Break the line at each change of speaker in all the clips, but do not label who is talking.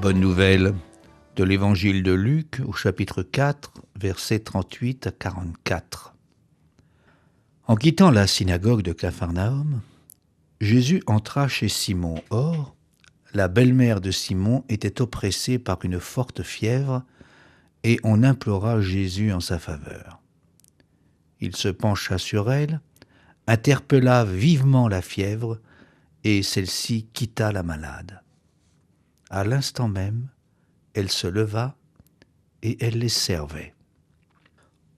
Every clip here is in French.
Bonne nouvelle de l'évangile de Luc au chapitre 4, versets 38 à 44. En quittant la synagogue de Capharnaüm, Jésus entra chez Simon. Or, la belle-mère de Simon était oppressée par une forte fièvre et on implora Jésus en sa faveur. Il se pencha sur elle, interpella vivement la fièvre et celle-ci quitta la malade. À l'instant même, elle se leva et elle les servait.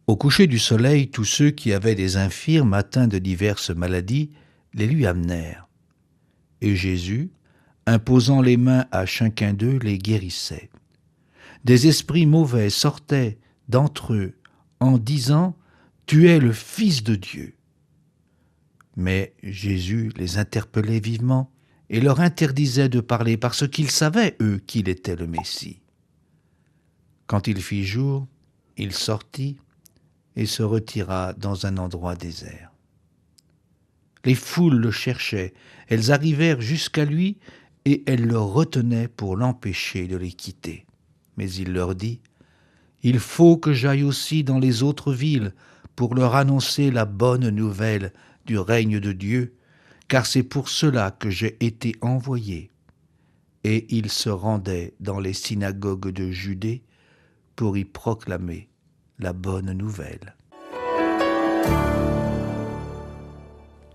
Au coucher du soleil, tous ceux qui avaient des infirmes atteints de diverses maladies les lui amenèrent. Et Jésus, imposant les mains à chacun d'eux, les guérissait. Des esprits mauvais sortaient d'entre eux en disant « Tu es le Fils de Dieu ». Mais Jésus les interpellait vivement et leur interdisait de parler parce qu'ils savaient, eux, qu'il était le Messie. Quand il fit jour, il sortit et se retira dans un endroit désert. Les foules le cherchaient, elles arrivèrent jusqu'à lui et elles le retenaient pour l'empêcher de les quitter. Mais il leur dit « Il faut que j'aille aussi dans les autres villes pour leur annoncer la bonne nouvelle du règne de Dieu, car c'est pour cela que j'ai été envoyé. » Et il se rendait dans les synagogues de Judée pour y proclamer la bonne nouvelle.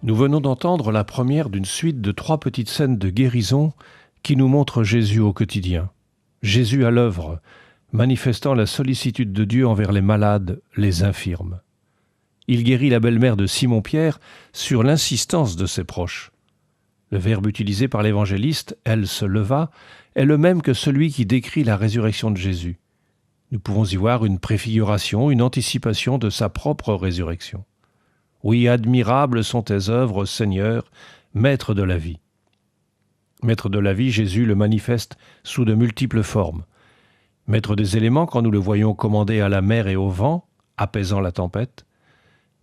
Nous venons d'entendre la première d'une suite de 3 petites scènes de guérison qui nous montrent Jésus au quotidien. Jésus à l'œuvre, manifestant la sollicitude de Dieu envers les malades, les infirmes. Il guérit la belle-mère de Simon-Pierre sur l'insistance de ses proches. Le verbe utilisé par l'évangéliste « elle se leva » est le même que celui qui décrit la résurrection de Jésus. Nous pouvons y voir une préfiguration, une anticipation de sa propre résurrection. Oui, admirables sont tes œuvres, Seigneur, Maître de la vie. Maître de la vie, Jésus le manifeste sous de multiples formes. Maître des éléments quand nous le voyons commander à la mer et au vent, apaisant la tempête.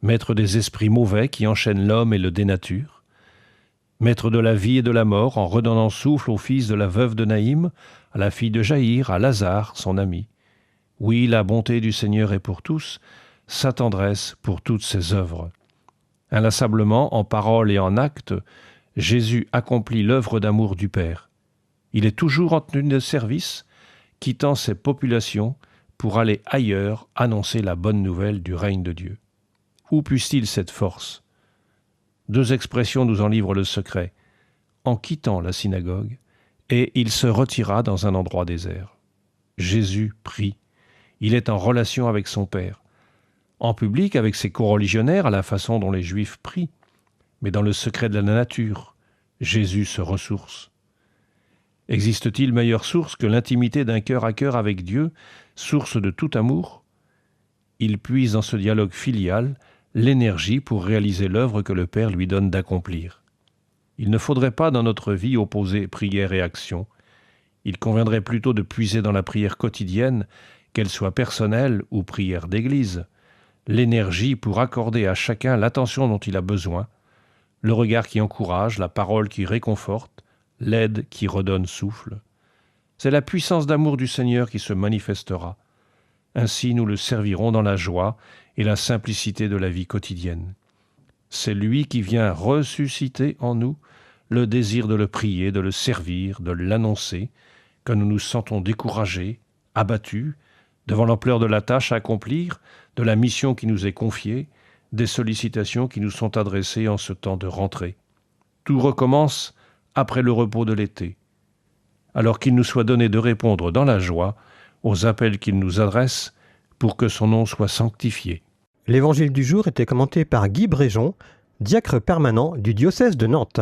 Maître des esprits mauvais qui enchaînent l'homme et le dénaturent. Maître de la vie et de la mort en redonnant souffle au fils de la veuve de Naïm, à la fille de Jaïr, à Lazare, son ami. Oui, la bonté du Seigneur est pour tous, sa tendresse pour toutes ses œuvres. Inlassablement, en parole et en acte, Jésus accomplit l'œuvre d'amour du Père. Il est toujours en tenue de service, quittant ses populations pour aller ailleurs annoncer la bonne nouvelle du règne de Dieu. Où puisse-t-il cette force ? 2 expressions nous en livrent le secret. En quittant la synagogue, et il se retira dans un endroit désert. Jésus prie. Il est en relation avec son Père. En public, avec ses coreligionnaires, à la façon dont les Juifs prient. Mais dans le secret de la nature, Jésus se ressource. Existe-t-il meilleure source que l'intimité d'un cœur à cœur avec Dieu, source de tout amour ? Il puise dans ce dialogue filial l'énergie pour réaliser l'œuvre que le Père lui donne d'accomplir. Il ne faudrait pas dans notre vie opposer prière et action. Il conviendrait plutôt de puiser dans la prière quotidienne, qu'elle soit personnelle ou prière d'église, l'énergie pour accorder à chacun l'attention dont il a besoin, le regard qui encourage, la parole qui réconforte, l'aide qui redonne souffle. C'est la puissance d'amour du Seigneur qui se manifestera. Ainsi nous le servirons dans la joie et la simplicité de la vie quotidienne. C'est lui qui vient ressusciter en nous le désir de le prier, de le servir, de l'annoncer, quand nous nous sentons découragés, abattus, devant l'ampleur de la tâche à accomplir, de la mission qui nous est confiée, des sollicitations qui nous sont adressées en ce temps de rentrée. Tout recommence après le repos de l'été. Alors qu'il nous soit donné de répondre dans la joie aux appels qu'il nous adresse pour que son nom soit sanctifié.
L'évangile du jour était commenté par Guy Bréjon, diacre permanent du diocèse de Nantes.